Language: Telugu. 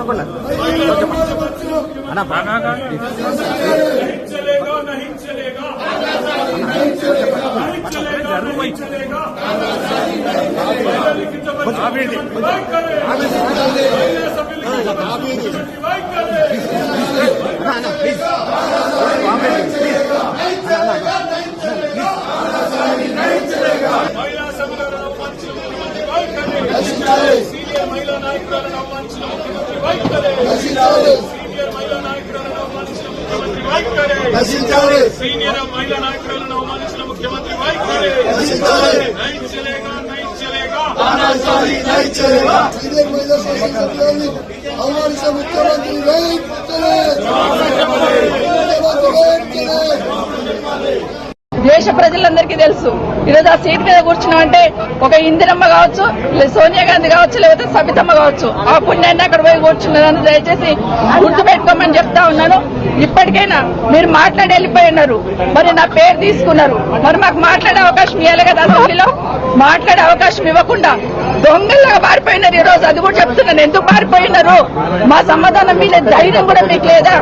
పట్టుకోకుండా సీనియర్ మహిళా నాయకురాలను అవమానించిన ముఖ్యమంత్రి వైఖరి. సీనియర్ మహిళా నాయకురాలను అవమానించిన ముఖ్యమంత్రి వైఖరి. సీనియర్ మహిళా నాయకురాలను అవమానించిన ముఖ్యమంత్రి వైఖరి. నై చలేగా నై చలేగా నై చలేగా. సీనియర్ మహిళా సంఘ సభ్యులను అవమానించిన ముఖ్యమంత్రి దేశ ప్రజలందరికీ తెలుసు. ఈరోజు ఆ సీట్ మీద కూర్చున్నామంటే ఒక ఇందిరమ్మ కావచ్చు, సోనియా గాంధీ కావచ్చు, లేకపోతే సబితమ్మ కావచ్చు. ఆ పుణ్యాన్ని అక్కడ పోయి కూర్చున్నదని దయచేసి గుర్తుపెట్టుకోమని చెప్తా ఉన్నాను. ఇప్పటికైనా మీరు మాట్లాడి వెళ్ళిపోయి ఉన్నారు, మరి నా పేరు తీసుకున్నారు, మరి మాకు మాట్లాడే అవకాశం ఇవ్వాలి కదా. అసెంబ్లీలో మాట్లాడే అవకాశం ఇవ్వకుండా దొంగల్లాగా పారిపోయినారు. ఈ రోజు అది కూడా చెప్తున్నాను, ఎందుకు పారిపోయినారు? మా సమాధానం మీద ధైర్యం కూడా మీకు లేదా?